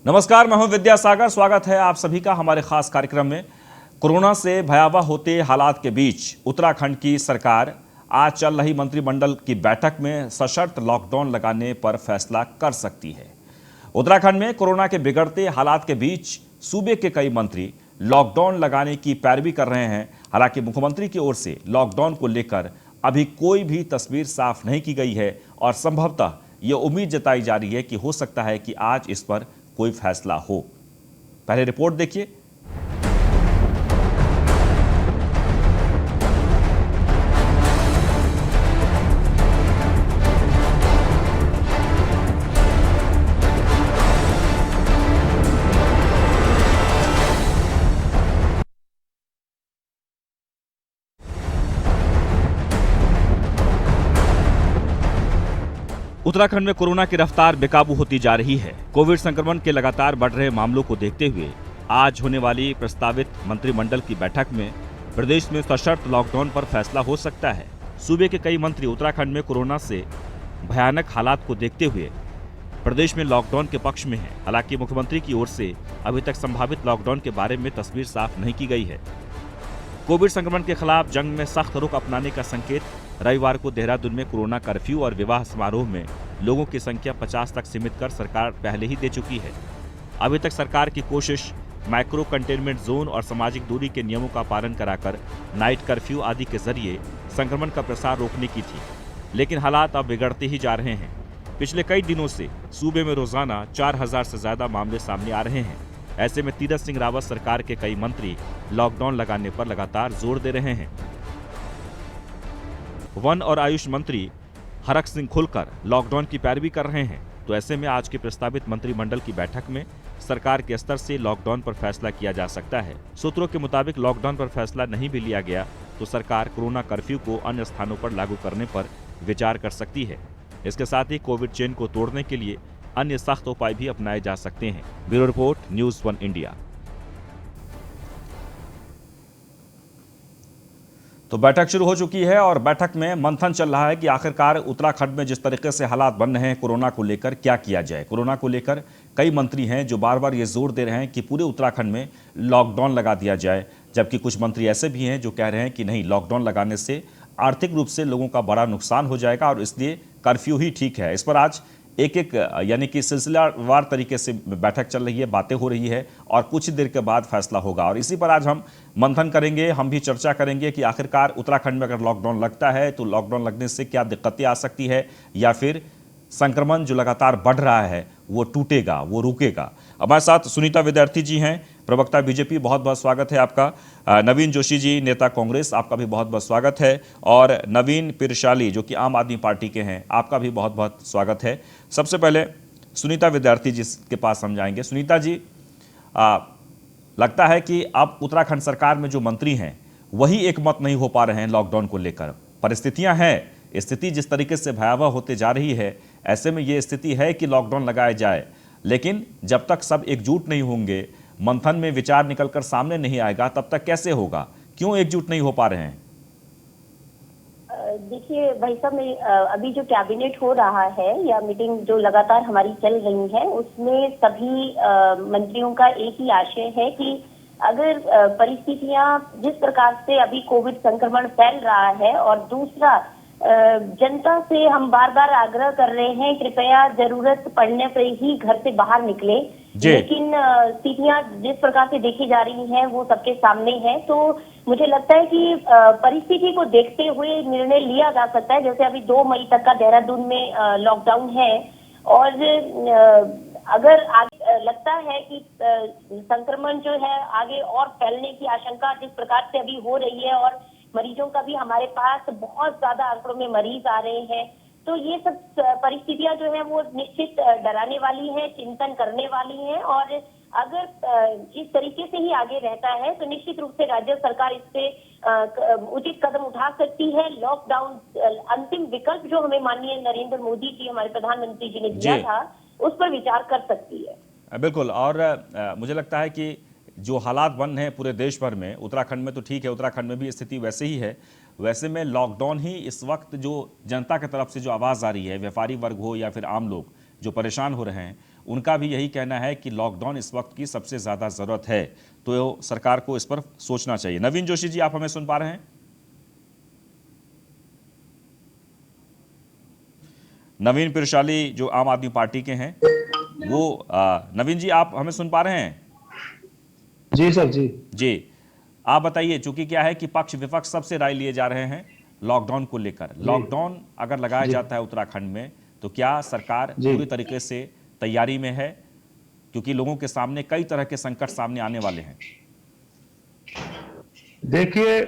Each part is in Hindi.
नमस्कार, मैं हूं विद्यासागर। स्वागत है आप सभी का हमारे खास कार्यक्रम में। कोरोना से भयावह होते हालात के बीच उत्तराखंड की सरकार आज चल रही मंत्रिमंडल की बैठक में सशर्त लॉकडाउन लगाने पर फैसला कर सकती है। उत्तराखंड में कोरोना के बिगड़ते हालात के बीच सूबे के कई मंत्री लॉकडाउन लगाने की पैरवी कर रहे हैं। हालांकि मुख्यमंत्री की ओर से लॉकडाउन को लेकर अभी कोई भी तस्वीर साफ नहीं की गई है और संभवतः ये उम्मीद जताई जा रही है कि हो सकता है कि आज इस पर कोई फैसला हो। पहले रिपोर्ट देखिए। उत्तराखंड में कोरोना की रफ्तार बेकाबू होती जा रही है। कोविड संक्रमण के लगातार बढ़ रहे मामलों को देखते हुए आज होने वाली प्रस्तावित मंत्रिमंडल की बैठक में प्रदेश में सशर्त लॉकडाउन पर फैसला हो सकता है। सूबे के कई मंत्री उत्तराखंड में कोरोना से भयानक हालात को देखते हुए प्रदेश में लॉकडाउन के पक्ष में है। हालांकि मुख्यमंत्री की ओर से अभी तक संभावित लॉकडाउन के बारे में तस्वीर साफ नहीं की गई है। कोविड संक्रमण के खिलाफ जंग में सख्त रुख अपनाने का संकेत रविवार को देहरादून में कोरोना कर्फ्यू और विवाह समारोह में लोगों की संख्या 50 तक सीमित कर सरकार पहले ही दे चुकी है। अभी तक सरकार की कोशिश माइक्रो कंटेनमेंट जोन और सामाजिक दूरी के नियमों का पालन कराकर नाइट कर्फ्यू आदि के जरिए संक्रमण का प्रसार रोकने की थी, लेकिन हालात अब बिगड़ते ही जा रहे हैं। पिछले कई दिनों से सूबे में रोजाना 4000 से ज्यादा मामले सामने आ रहे हैं। ऐसे में तीरथ सिंह रावत सरकार के कई मंत्री लॉकडाउन लगाने पर लगातार जोर दे रहे हैं। वन और आयुष मंत्री हरक सिंह खुलकर लॉकडाउन की पैरवी कर रहे हैं। तो ऐसे में आज की प्रस्तावित मंत्रिमंडल की बैठक में सरकार के स्तर से लॉकडाउन पर फैसला किया जा सकता है। सूत्रों के मुताबिक लॉकडाउन पर फैसला नहीं भी लिया गया तो सरकार कोरोना कर्फ्यू को अन्य स्थानों पर लागू करने पर विचार कर सकती है। इसके साथ ही कोविड चेन को तोड़ने के लिए अन्य सख्त उपाय भी अपनाए जा सकते हैं। Bureau report, news 1 India. तो बैठक शुरू हो चुकी है और बैठक में मंथन चल रहा है कि आखिरकार उत्तराखंड में जिस तरीके से हालात बन रहे हैं कोरोना को लेकर क्या किया जाए। कोरोना को लेकर कई मंत्री हैं जो बार बार ये जोर दे रहे हैं कि पूरे उत्तराखंड में लॉकडाउन लगा दिया जाए, जबकि कुछ मंत्री ऐसे भी हैं जो कह रहे हैं कि नहीं, लॉकडाउन लगाने से आर्थिक रूप से लोगों का बड़ा नुकसान हो जाएगा और इसलिए कर्फ्यू ही ठीक है। इस पर आज एक एक यानी कि सिलसिलावार तरीके से बैठक चल रही है, बातें हो रही है और कुछ देर के बाद फैसला होगा। और इसी पर आज हम मंथन करेंगे, हम भी चर्चा करेंगे कि आखिरकार उत्तराखंड में अगर लॉकडाउन लगता है तो लॉकडाउन लगने से क्या दिक्कतें आ सकती है या फिर संक्रमण जो लगातार बढ़ रहा है वो टूटेगा, वो रुकेगा। हमारे साथ सुनीता विद्यार्थी जी हैं, प्रवक्ता बीजेपी, बहुत बहुत स्वागत है आपका। नवीन जोशी जी, नेता कांग्रेस, आपका भी बहुत बहुत स्वागत है। और नवीन पिरशाली जो कि आम आदमी पार्टी के हैं, आपका भी बहुत बहुत स्वागत है। सबसे पहले सुनीता विद्यार्थी जी के पास हम जाएंगे। सुनीता जी, लगता है कि अब उत्तराखंड सरकार में जो मंत्री हैं वही एक मत नहीं हो पा रहे हैं लॉकडाउन को लेकर। परिस्थितियां हैं, स्थिति जिस तरीके से भयावह होते जा रही है, ऐसे में ये स्थिति है कि लॉकडाउन लगाया जाए, लेकिन जब तक सब एकजुट नहीं होंगे, मंथन में विचार निकलकर सामने नहीं आएगा, तब तक कैसे होगा? क्यों एकजुट नहीं हो पा रहे हैं? देखिए भाई साहब, अभी जो कैबिनेट हो रहा है या मीटिंग जो लगातार हमारी चल रही है, उसमें सभी मंत्रियों का एक ही आशय है कि अगर परिस्थितियां जिस प्रकार से अभी कोविड संक्रमण फैल रहा है और दूसरा जनता से हम बार बार आग्रह कर रहे हैं कृपया जरूरत पड़ने पर ही घर से बाहर निकले, लेकिन स्थितियां जिस प्रकार से देखी जा रही हैं वो सबके सामने है। तो मुझे लगता है कि परिस्थिति को देखते हुए निर्णय लिया जा सकता है। जैसे अभी 2 मई तक का देहरादून में लॉकडाउन है और अगर आगे लगता है कि संक्रमण जो है आगे और फैलने की आशंका जिस प्रकार से अभी हो रही है और मरीजों का भी हमारे पास बहुत ज्यादा आंकड़ों में मरीज आ रहे हैं, तो ये सब परिस्थितियां जो है वो निश्चित डराने वाली हैं, चिंतन करने वाली हैं। और अगर इस तरीके से ही आगे रहता है तो निश्चित रूप से राज्य सरकार इस पे उचित कदम उठा सकती है। लॉकडाउन अंतिम विकल्प जो हमें माननीय नरेंद्र मोदी जी, हमारे प्रधानमंत्री जी ने दिया था, उस पर विचार कर सकती है। बिल्कुल। और मुझे लगता है कि जो हालात बन रहे हैं पूरे देश भर में, उत्तराखंड में तो ठीक है, उत्तराखंड में भी स्थिति वैसे ही है। वैसे में लॉकडाउन ही इस वक्त जो जनता की तरफ से जो आवाज़ आ रही है, व्यापारी वर्ग हो या फिर आम लोग जो परेशान हो रहे हैं, उनका भी यही कहना है कि लॉकडाउन इस वक्त की सबसे ज़्यादा ज़रूरत है, तो सरकार को इस पर सोचना चाहिए। नवीन जोशी जी, आप हमें सुन पा रहे हैं? नवीन पिरशाली जो आम आदमी पार्टी के हैं, वो नवीन जी, आप हमें सुन पा रहे हैं? जी सर जी। जी, आप बताइए, चूंकि क्या है कि पक्ष विपक्ष सबसे राय लिए जा रहे हैं लॉकडाउन को लेकर। जी लॉकडाउन अगर लगाया जी जाता है उत्तराखंड में, तो क्या सरकार जी। पूरी तरीके से तैयारी में है? क्योंकि लोगों के सामने कई तरह के संकट सामने आने वाले हैं। देखिए,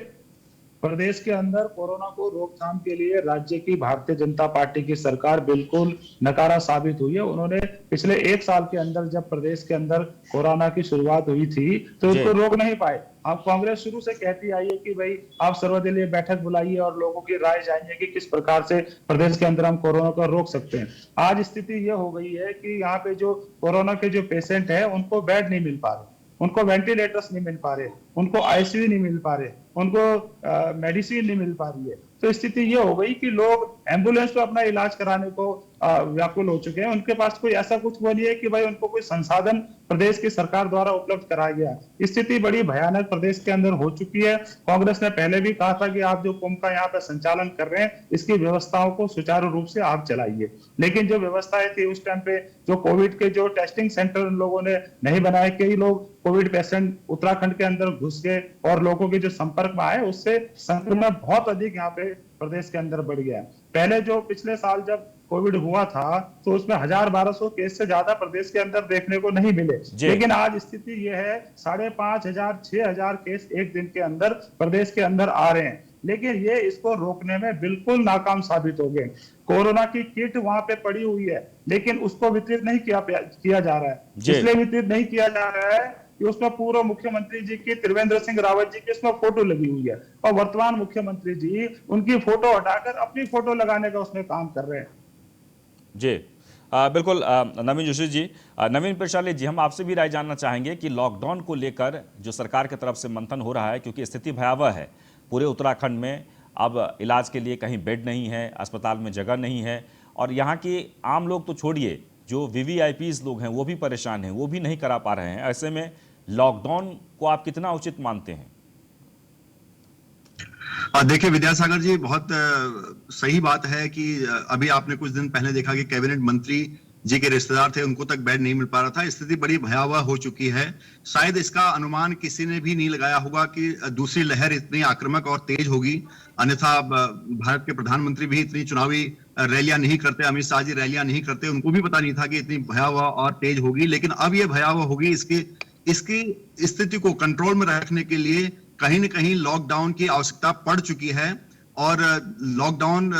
प्रदेश के अंदर कोरोना को रोकथाम के लिए राज्य की भारतीय जनता पार्टी की सरकार बिल्कुल नकारा साबित हुई है। उन्होंने पिछले 1 साल के अंदर जब प्रदेश के अंदर कोरोना की शुरुआत हुई थी तो जी, उसको रोक नहीं पाए। अब कांग्रेस शुरू से कहती आई है कि भाई आप सर्वदलीय बैठक बुलाइए और लोगों की राय जानिए कि किस प्रकार से प्रदेश के अंदर हम कोरोना को रोक सकते हैं। आज स्थिति यह हो गई है कि यहाँ पे जो कोरोना के जो पेशेंट है उनको बेड नहीं मिल पा रहे, उनको वेंटिलेटर्स नहीं मिल पा रहे, उनको आईसीयू नहीं मिल पा रहे, उनको मेडिसिन नहीं मिल पा रही है। तो स्थिति ये हो गई कि लोग एम्बुलेंस पे अपना इलाज कराने को व्याकुल हो चुके हैं। उनके पास कोई ऐसा कुछ वो नहीं है कि भाई उनको कोई संसाधन प्रदेश की सरकार द्वारा उपलब्ध कराया गया। स्थिति बड़ी भयानक प्रदेश के अंदर हो चुकी है। कांग्रेस ने पहले भी कहा था कि आप जो कुंभ का यहाँ पे संचालन कर रहे हैं, इसकी व्यवस्थाओं को सुचारू रूप से आप चलाइए। लेकिन जो व्यवस्थाएं थी उस टाइम पे, जो कोविड के जो टेस्टिंग सेंटर उन लोगों ने नहीं बनाए, कई लोग कोविड पेशेंट उत्तराखंड के अंदर घुस गए और लोगों के जो संपर्क में आए उससे संक्रमण बहुत अधिक यहाँ पे प्रदेश के अंदर बढ़ गया। पहले जो पिछले साल जब कोविड हुआ था तो उसमें 1000-1200 केस से ज्यादा प्रदेश के अंदर देखने को नहीं मिले। लेकिन आज स्थिति यह है 5500-6000 केस एक दिन के अंदर प्रदेश के अंदर आ रहे हैं। लेकिन ये इसको रोकने में बिल्कुल नाकाम साबित हो गए। कोरोना की किट वहां पे पड़ी हुई है लेकिन उसको वितरित नहीं किया जा रहा है। इसलिए वितरित नहीं किया जा रहा है कि उसमें पूर्व मुख्यमंत्री जी की, त्रिवेंद्र सिंह रावत जी की उसमें फोटो लगी हुई है और वर्तमान मुख्यमंत्री जी उनकी फोटो हटाकर अपनी फोटो लगाने का उसमें काम कर रहे हैं। जी, बिल्कुल। नवीन जोशी जी, नवीन पिरशाली जी, हम आपसे भी राय जानना चाहेंगे कि लॉकडाउन को लेकर जो सरकार की तरफ से मंथन हो रहा है, क्योंकि स्थिति भयावह है पूरे उत्तराखंड में। अब इलाज के लिए कहीं बेड नहीं है, अस्पताल में जगह नहीं है, और यहाँ के आम लोग तो छोड़िए, जो वीवीआईपीज लोग हैं वो भी परेशान हैं, वो भी नहीं करा पा रहे हैं। ऐसे में लॉकडाउन को आप कितना उचित मानते हैं? देखिए विद्यासागर जी, बहुत सही बात है कि अभी आपने कुछ दिन पहले देखा कि कैबिनेट मंत्री जी के रिश्तेदार थे, उनको तक बेड नहीं मिल पा रहा था। स्थिति बड़ी भयावह हो चुकी है। शायद इसका अनुमान किसी ने भी नहीं लगाया होगा कि दूसरी लहर इतनी आक्रामक और तेज होगी। अन्यथा भारत के प्रधानमंत्री भी इतनी चुनावी रैलियां नहीं करते, अमित शाह जी रैलियां नहीं करते, उनको भी पता नहीं था कि इतनी भयावह और तेज होगी। लेकिन अब ये भयावह होगी। इसकी स्थिति को कंट्रोल में रखने के लिए कहीं न कहीं लॉकडाउन की आवश्यकता पड़ चुकी है। और लॉकडाउन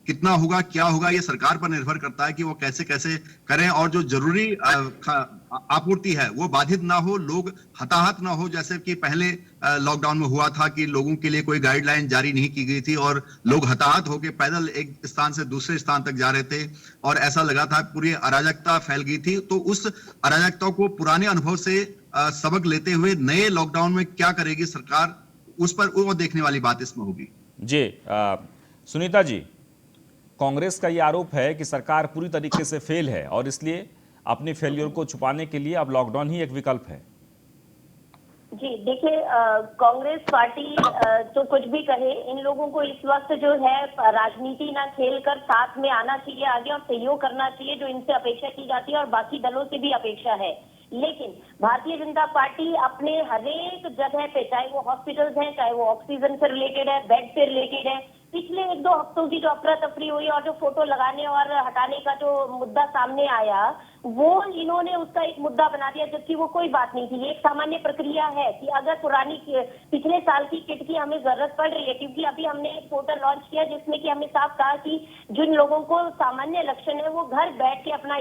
कितना होगा, क्या होगा, ये सरकार पर निर्भर करता है कि वो कैसे कैसे करें और जो जरूरी आपूर्ति है वो बाधित ना हो, लोग हताहत ना हो, जैसे कि पहले लॉकडाउन में हुआ था कि लोगों के लिए कोई गाइडलाइन जारी नहीं की गई थी और लोग हताहत होकर पैदल एक स्थान से दूसरे स्थान तक जा रहे थे और ऐसा लगा था पूरी अराजकता फैल गई थी। तो उस अराजकता को पुराने अनुभव से सबक लेते हुए नए लॉकडाउन में क्या करेगी सरकार, उस पर वो देखने वाली बात इसमें होगी। जी, सुनीता जी, कांग्रेस का ये आरोप है कि सरकार पूरी तरीके से फेल है और इसलिए अपने फेलियर को छुपाने के लिए अब लॉकडाउन ही एक विकल्प है। जी देखिए, कांग्रेस पार्टी तो कुछ भी कहे, इन लोगों को इस वक्त जो है राजनीति ना खेल कर साथ में आना चाहिए आगे और सहयोग करना चाहिए, जो इनसे अपेक्षा की जाती है और बाकी दलों से भी अपेक्षा है। लेकिन भारतीय जनता पार्टी अपने हरेक जगह पे, चाहे वो हॉस्पिटल्स हैं, चाहे वो ऑक्सीजन से रिलेटेड है, बेड से रिलेटेड है, पिछले 1-2 हफ्तों की जो अफरा तफरी हुई और जो फोटो लगाने और हटाने का जो मुद्दा सामने आया, वो इन्होंने उसका एक मुद्दा बना दिया, जबकि वो कोई बात नहीं थी। एक सामान्य प्रक्रिया है कि अगर पुरानी पिछले साल की किट की हमें जरूरत पड़ रही है, क्योंकि अभी हमने एक पोर्टल लॉन्च किया जिसमें कि हमें साफ कहा कि जिन लोगों को सामान्य लक्षण है वो घर बैठ के अपना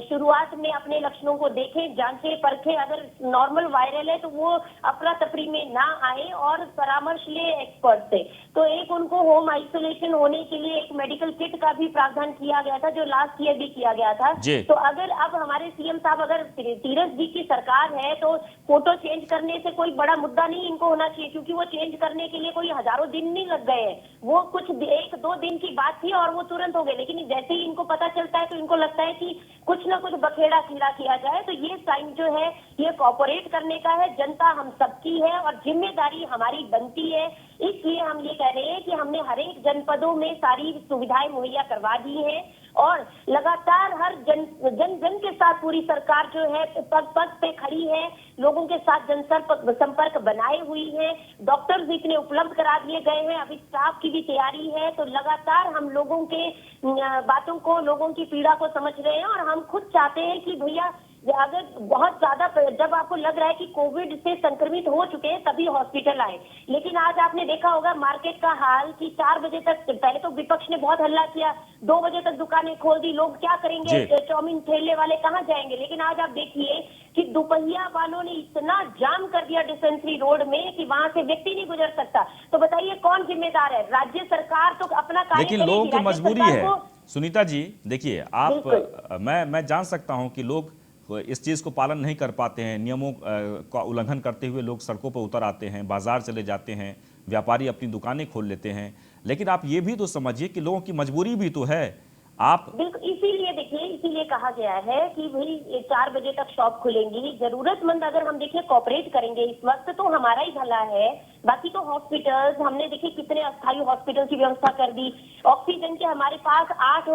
शुरुआत में अपने लक्षणों को देखें, जांचें, परखें। अगर नॉर्मल वायरल है तो वो अफरा तफरी में ना आए और परामर्श ले एक्सपर्ट से। तो एक उनको होम आइसोलेशन होने के लिए एक मेडिकल किट का भी प्रावधान किया गया था, जो लास्ट ईयर भी किया गया था। तो अगर अब हमारे सीएम साहब, अगर तीरथ जी की सरकार है तो फोटो चेंज करने से कोई बड़ा मुद्दा नहीं इनको होना चाहिए, क्योंकि वो चेंज करने के लिए कोई हजारों दिन नहीं लग गए, वो कुछ 1-2 दिन की बात थी और वो तुरंत हो गए। लेकिन जैसे ही इनको पता चलता है तो इनको लगता है कि कुछ ना कुछ बखेड़ा खीड़ा किया जाए। तो ये टाइम जो है ये कॉपरेट करने का है, जनता हम सबकी है और जिम्मेदारी हमारी बनती है। इसलिए हम ये कह रहे हैं कि हमने हर एक जनपदों में सारी सुविधाएं मुहैया करवा दी हैं और लगातार हर जन के साथ पूरी सरकार जो है पग पग पे खड़ी है, लोगों के साथ जनसंपर्क बनाए हुई है, डॉक्टर्स इतने उपलब्ध करा दिए गए हैं, अभी स्टाफ की भी तैयारी है। तो लगातार हम लोगों के बातों को, लोगों की पीड़ा को समझ रहे हैं और हम खुद चाहते हैं कि भैया अगर बहुत ज्यादा, जब आपको लग रहा है कि कोविड से संक्रमित हो चुके हैं तभी हॉस्पिटल आए। लेकिन आज आपने देखा होगा मार्केट का हाल कि 4 बजे तक, पहले तो विपक्ष ने बहुत हल्ला किया, 2 बजे तक दुकानें खोल दी, लोग क्या करेंगे, चाउमीन ठेले वाले कहाँ जाएंगे। लेकिन आज आप देखिए कि दोपहिया वालों ने इतना जाम कर दिया डिस्पेंसरी रोड में कि वहां से व्यक्ति नहीं गुजर सकता। तो बताइए कौन जिम्मेदार है? राज्य सरकार तो अपना कार्य, लेकिन लोगों की मजबूरी है सुनीता जी। देखिए आप, मैं जान सकता हूं कि लोग इस चीज़ को पालन नहीं कर पाते हैं, नियमों का उल्लंघन करते हुए लोग सड़कों पर उतर आते हैं, बाजार चले जाते हैं, व्यापारी अपनी दुकानें खोल लेते हैं। लेकिन आप ये भी तो समझिए कि लोगों की मजबूरी भी तो है। आप बिल्कुल, इसीलिए देखिए, इसीलिए कहा गया है कि भाई 4 बजे तक शॉप खुलेंगी। जरूरतमंद अगर हम देखिए कॉपरेट करेंगे इस वक्त तो हमारा ही भला है। बाकी तो हॉस्पिटल्स, हमने देखिए कितने अस्थायी हॉस्पिटल की व्यवस्था कर दी। ऑक्सीजन के हमारे पास 8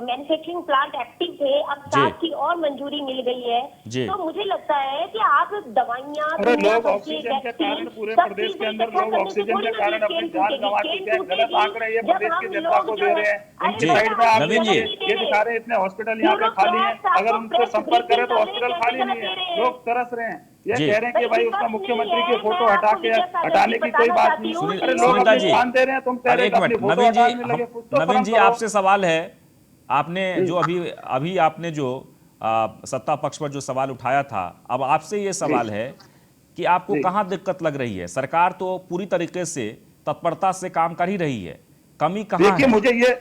मैन्युफैक्चरिंग प्लांट एक्टिव थे, अब 7 की और मंजूरी मिल गई है। तो मुझे लगता है कि आप दवाइयाँ, लोग ऑक्सीजन के कारण पूरे प्रदेश के अंदर लोग ऑक्सीजन के कारण अपनी जान गंवा चुके हैं। गलत आंकड़े ये प्रदेश की जनता को दे रहे हैं। इनकी साइड में आप ये दिखा रहे हैं इतने हॉस्पिटल यहाँ पे खाली हैं, अगर उनसे संपर्क करें तो हॉस्पिटल खाली नहीं है, लोग तरस रहे हैं। ये कह रहे हैं कि भाई उसका मुख्यमंत्री की फोटो हटाने की कोई बात नहीं। अरे लोग ध्यान दे रहे हैं, तुम कह रहे हो अपनी फोटो हटाने में लगे। नवीन जी आपसे सवाल है, आपने जो अभी आपने जो सत्ता पक्ष पर जो सवाल उठाया था, अब आपसे ये सवाल है कि आपको कहाँ दिक्कत लग रही है? सरकार तो पूरी तरीके से तत्परता से काम कर ही रही है, कमी कहाँ है? देखिए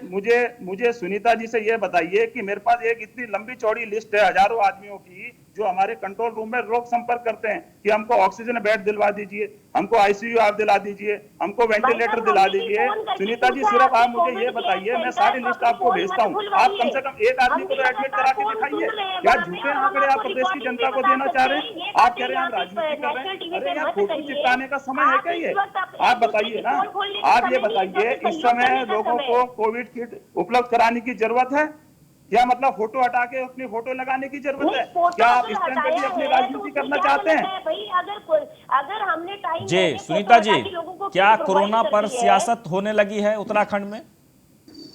मुझे सुनीता जी से ये बताइए कि मेरे पास एक इतनी लंबी चौड़ी लिस्ट है हजारों आदमियों की जो हमारे कंट्रोल रूम में लोग संपर्क करते हैं कि हमको ऑक्सीजन बेड दिलवा दीजिए, हमको आईसीयू आप दिला दीजिए, हमको वेंटिलेटर दिला दीजिए। सुनीता जी सिर्फ आप मुझे ये बताइए, मैं सारी लिस्ट आपको भेजता हूँ, आप कम से कम एक आदमी को तो एडमिट करा के दिखाइए। क्या झूठे आंकड़े आप प्रदेश की जनता को देना चाह रहे हैं? आप कह रहे हैं हम राजनीति कर रहे हैं। अरे यार फोटो चिपकाने का समय है क्या ये? आप बताइए ना, आप ये बताइए इस समय लोगों को कोविड किट उपलब्ध कराने की जरूरत है या मतलब फोटो हटा के अपनी फोटो लगाने की जरूरत है? क्या आप इस टाइम पे भी अपनी राजनीति करना चाहते हैं? अगर हमने टाइम जी सुनीता जी, क्या कोरोना पर सियासत होने लगी है उत्तराखंड में?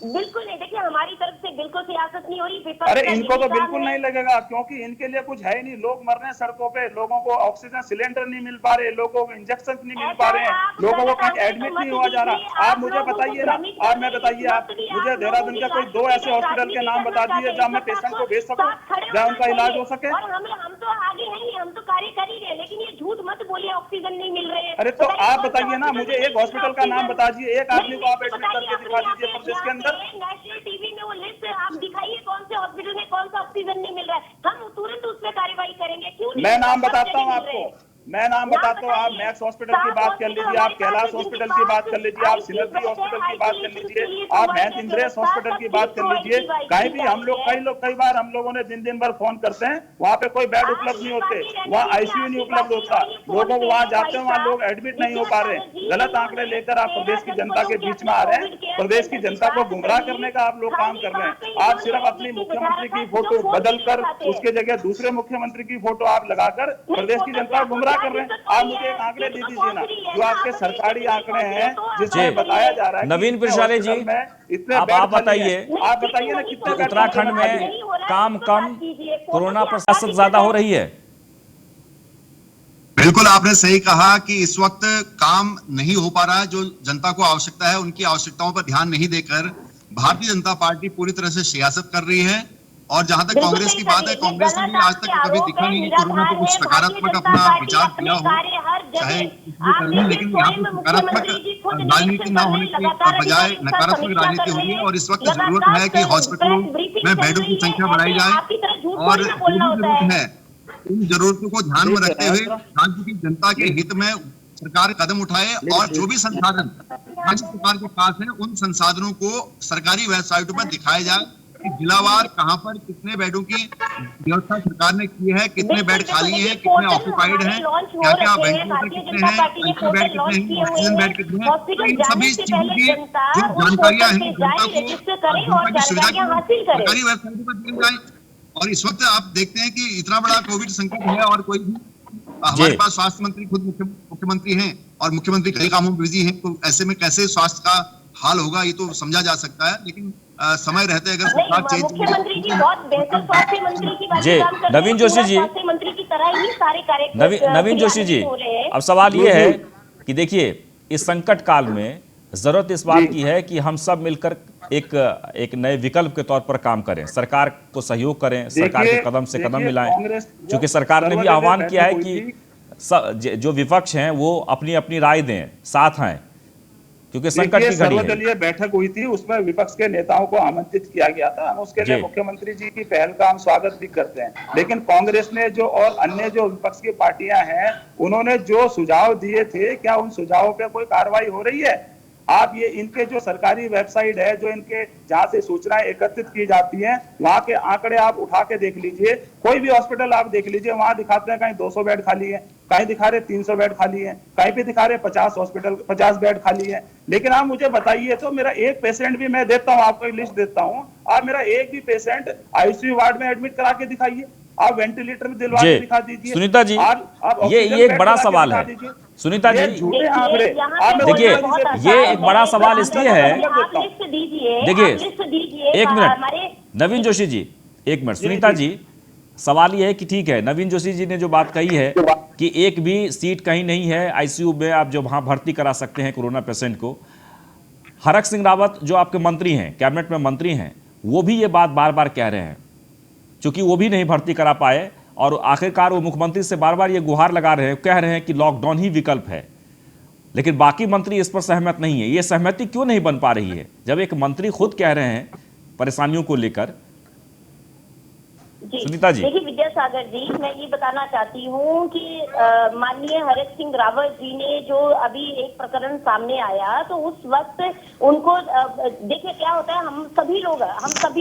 बिल्कुल नहीं, देखिए हमारी तरफ से बिल्कुल सियासत नहीं हो रही। अरे इनको तो बिल्कुल नहीं लगेगा, क्योंकि इनके लिए कुछ है ही नहीं। लोग मर रहे हैं सड़कों पे, लोगों को ऑक्सीजन सिलेंडर नहीं मिल पा रहे, लोगों को इंजेक्शन नहीं मिल पा रहे हैं, लोगों को कहीं एडमिट नहीं हुआ जा रहा। आप मुझे बताइए ना, आप मैं बताइए, आप मुझे देहरादून के कोई 2 ऐसे हॉस्पिटल के नाम बता दीजिए जहाँ मैं पेशेंट को भेज सकूं, जहाँ उनका इलाज हो सके। हम तो आगे हैं, हम तो कार्य कर ही रहे, लेकिन ये झूठ मत बोलिए ऑक्सीजन नहीं मिल रहे हैं। अरे तो आप बताइए ना, मुझे एक हॉस्पिटल का नाम बता दीजिए, एक आदमी को आप एडमिट करके दिखा दीजिए प्रदेश के अंदर। नेशनल टीवी में वो लिस्ट आप दिखाइए कौन से हॉस्पिटल में कौन सा ऑक्सीजन नहीं मिल रहा है, हम तुरंत उस पर कार्रवाई करेंगे। क्यों नहीं? मैं नाम बताता हूँ आपको, मैं नाम बताता हूँ। आप मैक्स हॉस्पिटल की बात कर लीजिए, आप कैलाश हॉस्पिटल की बात कर लीजिए, आप सिनर्जी हॉस्पिटल की बात कर लीजिए, आप महंत इंद्रेश हॉस्पिटल की बात कर लीजिए। कहीं भी हम लोग कई बार हम लोगों ने दिन भर फोन करते हैं, वहाँ पे कोई बेड उपलब्ध नहीं होते, वहाँ आईसीयू नहीं उपलब्ध होता, लोगों को वहाँ जाते हैं वहाँ लोग एडमिट नहीं हो पा रहे। गलत आंकड़े लेकर आप प्रदेश की जनता के बीच में आ रहे हैं, प्रदेश की जनता को गुमराह करने का आप लोग काम कर रहे हैं। आप सिर्फ अपनी मुख्यमंत्री की फोटो बदल कर उसके जगह दूसरे मुख्यमंत्री की फोटो आप लगाकर प्रदेश की जनता को गुमराह कर रहे हैं। आप मुझे एक आंकड़े दे दीजिए ना, जो आपके सरकारी आंकड़े हैं जिसमें बताया जा रहा है। नवीन पिरसाले जी, आप बताइए ना कितने उत्तराखंड में काम कम, कोरोना पर सियासत ज्यादा हो रही है? बिल्कुल आपने सही कहा कि इस वक्त काम नहीं हो पा रहा है। जो जनता को आवश्यकता है उनकी आवश्यकताओं पर ध्यान नहीं देकर भारतीय जनता पार्टी पूरी तरह से सियासत कर रही है। और जहां तक कांग्रेस की बात है, कांग्रेस ने भी आज तक कभी दिखा नहीं कि कोरोना पर कुछ सकारात्मक अपना विचार किया हो। हर चाहे जगह कुछ भी आप कर लें, देखिए, लेकिन यहाँ स्वयं पर मुख्यमंत्री जी खुद सकारात्मक राजनीति निरीक्षण ना कर रहे होने हैं, की लगातार बजाय अधिकारियों के साथ नकारात्मक समीक्षा राजनीति कर हो रहे रही है। हैं, और इस वक्त जरूरत है कि लगातार हॉस्पिटलों प्रेस ब्रीफिंग में चल बेडों की रही है। संख्या बढ़ाई ऐसे जाए, आपकी तरह झूठ और थोड़ी ना जो बोलना भी होता जरूरत है। है उन जरूरतों को ध्यान में रखते हुए राज्य की जनता के हित में सरकार कदम उठाए, और जो भी संसाधन राज्य सरकार के पास है उन संसाधनों को सरकारी वेबसाइटों पर दिखाया जाए कि जिलावार कहां पर कितने बेडों की व्यवस्था सरकार ने की है, कितने बेड बिल्कुल, खाली देखिए हैं, कितने पोर्टल ऑक्यूपाइड हमारे हैं, लॉन्च हो क्या क्या रखे हैं, वेंटिलेटर भारतीय कितने जनता हैं, पार्टी ने आईसीयू बेड पोर्टल कितने लॉन्च हैं, किए हुए ऑक्सीजन हैं। बेड कितने हैं। तो हॉस्पिटल इन जाने सभी से चीजों पहले की जनता जो उस जानकारियां पोर्टल हैं पे जनता जाए, को रजिस्टर करे जनता और की सुविधा जानकारियां के लिए हासिल करे। सरकारी वेबसाइटों पर दी जाए। और इस वक्त आप देखते हैं कि इतना बड़ा कोविड संकट है और कोई भी जी हमारे पास स्वास्थ्य मंत्री खुद मुख्यमंत्री हैं, और मुख्यमंत्री कई कामों में बिजी हैं, तो ऐसे में कैसे स्वास्थ्य का हाल होगा ये तो समझा जा सकता है। लेकिन समय रहते अगर सरकार नहीं, चेंज मुख्यमंत्री जी बहुत बेहतर स्वास्थ्य मंत्री की बात जी काम कर रहे हैं। नवीन जोशी पूरा जी, स्वास्थ्य मंत्री की तरह ही सारे नवीन जोशी जी, क्रियान्वित हो रहे हैं। अब सवाल ये है कि देखिए इस संकट काल में जरूरत इस बात की है कि हम सब मिलकर एक नए विकल्प के तौर पर काम करें, सरकार को सहयोग करें, सरकार के कदम से कदम मिलाएं। क्योंकि सरकार ने भी आह्वान किया है कि जो विपक्ष हैं वो अपनी अपनी राय दें, साथ आए, क्योंकि संकट की घड़ी है। सर्वदलीय बैठक हुई थी, उसमें विपक्ष के नेताओं को आमंत्रित किया गया था। हम उसके लिए मुख्यमंत्री जी की पहल का हम स्वागत भी करते हैं। लेकिन कांग्रेस ने जो और अन्य जो विपक्ष की पार्टियां हैं, उन्होंने जो सुझाव दिए थे, क्या उन सुझावों पे कोई कार्रवाई हो रही है? आप ये इनके जो सरकारी वेबसाइट है, जो इनके जहां से सूचनाएं एकत्रित की जाती हैं, वहां के आंकड़े आप उठा के देख लीजिए। कोई भी हॉस्पिटल आप देख लीजिए, वहां दिखाते हैं कहीं 200 बेड खाली है, कहीं दिखा रहे 300 बेड खाली है, कहीं पे दिखा रहे 50 बेड खाली है। लेकिन आप मुझे बताइए तो, मेरा एक पेशेंट भी, मैं देता हूँ आपको लिस्ट देता हूँ, आप मेरा एक भी पेशेंट आईसीयू वार्ड में एडमिट करा के दिखाइए, आप वेंटिलेटर में दिलवा के दिखा दीजिए। सुनीता जी, ये एक बड़ा सवाल है सुनीता जी। देखिए ये एक बड़ा सवाल इसलिए है, देखिए एक मिनट नवीन जोशी जी, एक मिनट सुनीता जी, सवाल ये है कि ठीक है, नवीन जोशी जी ने जो बात कही है कि एक भी सीट कहीं नहीं है आईसीयू में आप जो वहां भर्ती करा सकते हैं कोरोना पेशेंट को। हरक सिंह रावत जो आपके मंत्री हैं, कैबिनेट में मंत्री हैं, वो भी ये बात बार बार कह रहे हैं, क्योंकि वो भी नहीं भर्ती करा पाए, और आखिरकार वो मुख्यमंत्री से बार बार ये गुहार लगा रहे हैं, कह रहे हैं कि लॉकडाउन ही विकल्प है। लेकिन बाकी मंत्री इस पर सहमत नहीं है। ये सहमति क्यों नहीं बन पा रही है जब एक मंत्री खुद कह रहे हैं परेशानियों को लेकर? सुनीता जी, देखिए विद्यासागर जी, मैं ये बताना चाहती हूँ कि माननीय हरक सिंह रावत जी ने जो अभी एक प्रकरण सामने आया, तो उस वक्त उनको देखिए क्या होता है, हम सभी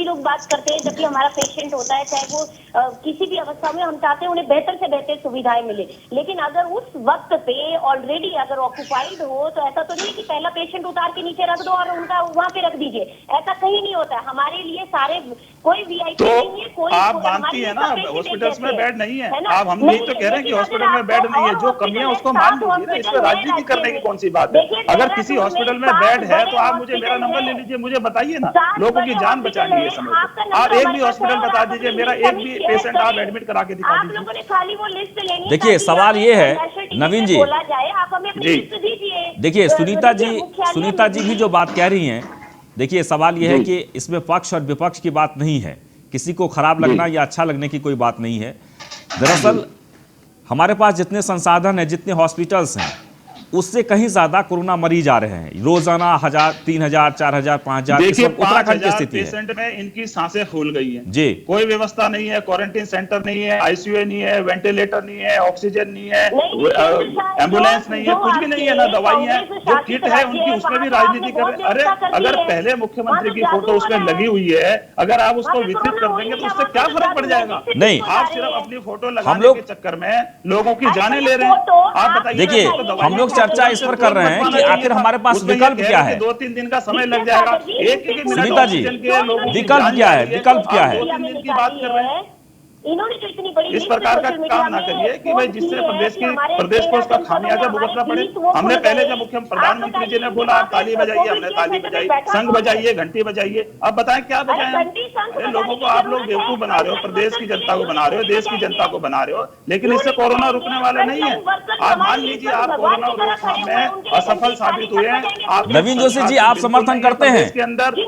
लोग बात करते हैं जब भी हमारा पेशेंट होता है, चाहे वो किसी भी अवस्था में, हम चाहते हैं उन्हें बेहतर से बेहतर सुविधाएं मिले। लेकिन अगर उस वक्त पे ऑलरेडी अगर ऑक्यूपाइड हो, तो ऐसा तो नहीं कि पहला पेशेंट उतार के नीचे रख दो और उनका वहां पे रख दीजिए, ऐसा कहीं नहीं होता है। हमारे लिए सारे कोई वीआईपी नहीं है, कोई मानती है ना हॉस्पिटल्स में बेड नहीं है। आप हम यही तो कह रहे हैं कि हॉस्पिटल में बेड नहीं है, जो कमी है उसको मान लीजिए ना, इस पर राजनीति करने की कौन सी बात है? अगर किसी हॉस्पिटल में बेड है तो आप मुझे मेरा नंबर ले लीजिए, मुझे बताइए ना, लोगों की जान बचानी है समय पे। आप एक भी हॉस्पिटल बता दीजिए, मेरा एक भी पेशेंट आप एडमिट करा के दिखा दीजिए। देखिए सवाल ये है नवीन जी, देखिए सुनीता जी भी जो बात कह रही हैं, देखिए सवाल ये है कि इसमें पक्ष और विपक्ष की बात नहीं है, किसी को खराब लगना या अच्छा लगने की कोई बात नहीं है। दरअसल हमारे पास जितने संसाधन हैं, जितने हॉस्पिटल्स हैं, उससे कहीं ज्यादा कोरोना मरीज आ रहे हैं रोजाना। 1000, 3000, 4000, 5000। देखिए उत्तराखंड की स्थिति पेशेंट में इनकी सांसें फूल गई हैं जी, कोई व्यवस्था नहीं है, क्वारंटीन सेंटर नहीं है, आईसीयू नहीं है, वेंटिलेटर नहीं है, ऑक्सीजन नहीं है, एम्बुलेंस नहीं है, कुछ भी नहीं है, ना दवाई है। जो किट है उनकी उसमें भी राजनीति कर रहे हैं। अरे अगर पहले मुख्यमंत्री की फोटो उसमें लगी हुई है, अगर आप उसको वितरित कर देंगे तो उससे क्या फर्क पड़ जाएगा? नहीं, आप सिर्फ अपनी फोटो लगाने के चक्कर में लोगों की जानें ले रहे हैं। आप बताइए, देखिए हम लोग चर्चा इस पर कर रहे हैं कि आखिर हमारे पास विकल्प क्या है। 2-3 दिन का समय लग जाएगा। एक सुनीता जी, विकल्प क्या है? विकल्प क्या है? 2-3 दिन की बात कर रहे हैं। इन्होंने जो इतनी बड़ी इस प्रकार का काम ना करिए कि भाई जिससे प्रदेश को उसका खामियाजा भुगतना पड़े। हमने पहले जब प्रधानमंत्री जी ने बोला आप ताली बजाइए, हमने ताली बजाई, शंख बजाइए, घंटी बजाइए। अब बताएं क्या बजाएं? अरे लोगों को आप लोग बेवकूफ बना रहे हो, प्रदेश की जनता को बना रहे हो, देश की जनता को बना रहे हो, लेकिन इससे कोरोना रुकने वाला नहीं है। आप मान लीजिए आप कोरोना रोकथाम में असफल साबित हुए हैं। नवीन जोशी जी, आप समर्थन करते हैं? इसके अंदर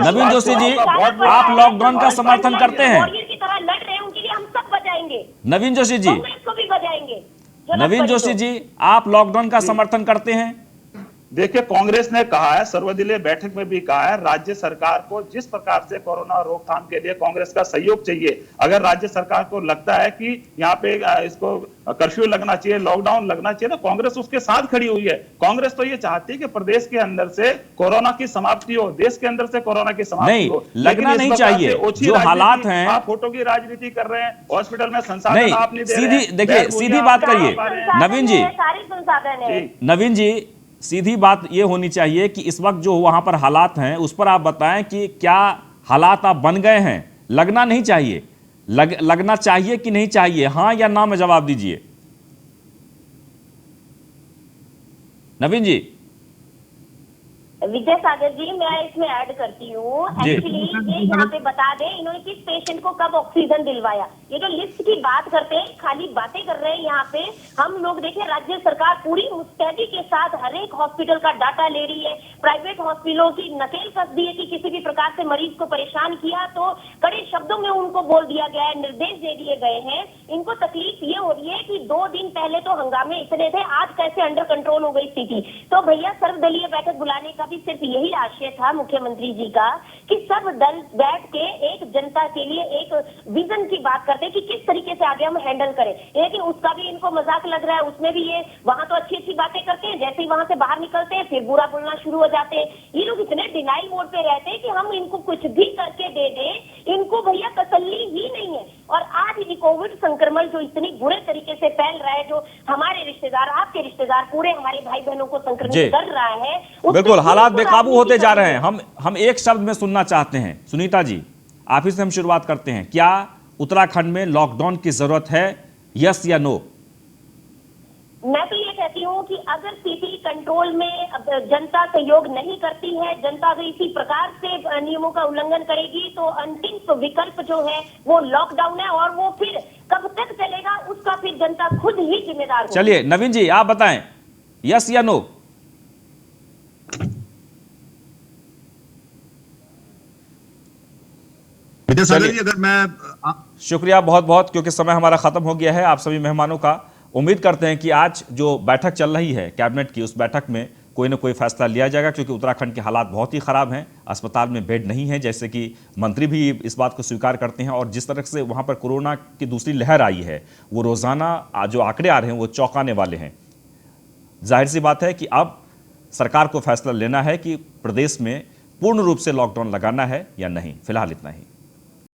नवीन जोशी जी, आप लॉकडाउन का समर्थन करते हैं? लड़ रहे हैं, उनके लिए हम सब बजाएंगे। नवीन जोशी जी, इसको भी बजाएंगे। जरूरत नवीन पड़ी जोशी तो। जी, आप लॉकडाउन का समर्थन करते हैं? देखिए, कांग्रेस ने कहा है, सर्वदलीय बैठक में भी कहा है, राज्य सरकार को जिस प्रकार से कोरोना रोकथाम के लिए कांग्रेस का सहयोग चाहिए। अगर राज्य सरकार को लगता है कि यहाँ पे इसको कर्फ्यू लगना चाहिए, लॉकडाउन लगना चाहिए, तो कांग्रेस उसके साथ खड़ी हुई है। कांग्रेस तो ये चाहती है कि प्रदेश के अंदर से कोरोना की समाप्ति हो, देश के अंदर से कोरोना की समाप्ति नहीं, हो। लगना लेकिन इस नहीं प्रकार चाहिए। से ओछी जो राजनीति, हालात हैं, आप फोटो की राजनीति कर रहे हैं, हॉस्पिटल में संसाधन नहीं, आप नहीं दे रहे हैं, सीधी देखिए, बेड सीधी मुहैया बात आप नहीं करिए। पा रहे हैं। नवीन जी, सारे संसाधन है। नवीन जी, सीधी बात ये होनी चाहिए कि इस वक्त जो वहां पर हालात हैं उस पर आप बताएं कि क्या हालात आप बन गए हैं। लगना नहीं चाहिए, लगना चाहिए कि नहीं चाहिए, हां या ना में जवाब दीजिए। नवीन जी। विजय सागर जी, मैं इसमें ऐड करती हूँ। जी। एक्चुअली ये यहाँ पे बता दें इन्होंने किस पेशेंट को कब ऑक्सीजन दिलवाया। ये जो लिस्ट की बात करते हैं, खाली बातें कर रहे हैं यहाँ पे। हम लोग देखें, राज्य सरकार पूरी मुस्तैदी के साथ हर एक हॉस्पिटल का डाटा ले रही है। प्राइवेट हॉस्पिटलों की नकेल कस दी है कि किसी भी प्रकार से मरीज को परेशान किया तो कड़े शब्दों में उनको बोल दिया गया है, निर्देश दे दिए गए हैं। इनको तकलीफ ये हो रही है कि 2 दिन पहले तो हंगामे इतने थे, आज कैसे अंडर कंट्रोल हो गई स्थिति। तो भैया, सर्वदलीय बैठक बुलाने का भी सिर्फ यही आशय था मुख्यमंत्री जी का कि सब दल बैठ के एक जनता के लिए एक विजन की बात करते हैं कि किस तरीके से आगे हम हैंडल करें। लेकिन उसका भी इनको मजाक लग रहा है। उसमें भी ये वहां तो अच्छी अच्छी बातें करते हैं, जैसे ही वहां से बाहर निकलते हैं फिर बुरा बोलना शुरू हो जाते हैं। ये लोग इतने डिनाइल मोड पे रहते हैं कि हम इनको कुछ भी करके दे दें, इनको भैया तसल्ली ही नहीं है। और आज ये कोविड संक्रमण जो इतनी बुरे तरीके से फैल रहा है, जो हमारे रिश्तेदार, आपके रिश्तेदार, पूरे हमारे भाई बहनों को संक्रमित कर रहा है, बिल्कुल हालात बेकाबू होते जा रहे हैं। हम एक शब्द में सुनना चाहते हैं। सुनीता जी, आप ही से हम शुरुआत करते हैं। क्या उत्तराखंड में लॉकडाउन की जरूरत है, यस या नो? मैं तो ये कहती हूँ कि अगर स्थिति कंट्रोल में जनता सहयोग नहीं करती है, जनता अगर इसी प्रकार से नियमों का उल्लंघन करेगी, तो अंतिम विकल्प जो है वो लॉकडाउन है। और वो फिर कब तक चलेगा उसका फिर जनता खुद ही जिम्मेदार होगी। चलिए नवीन जी, आप बताएं, यस या नो? विजय सागर जी, अगर मैं शुक्रिया बहुत बहुत, क्योंकि समय हमारा खत्म हो गया है। आप सभी मेहमानों का उम्मीद करते हैं कि आज जो बैठक चल रही है कैबिनेट की, उस बैठक में कोई ना कोई फैसला लिया जाएगा, क्योंकि उत्तराखंड के हालात बहुत ही खराब हैं। अस्पताल में बेड नहीं है, जैसे कि मंत्री भी इस बात को स्वीकार करते हैं। और जिस तरह से वहाँ पर कोरोना की दूसरी लहर आई है, वो रोज़ाना जो आंकड़े आ रहे हैं वो चौंकाने वाले हैं। जाहिर सी बात है कि अब सरकार को फैसला लेना है कि प्रदेश में पूर्ण रूप से लॉकडाउन लगाना है या नहीं। फिलहाल इतना ही।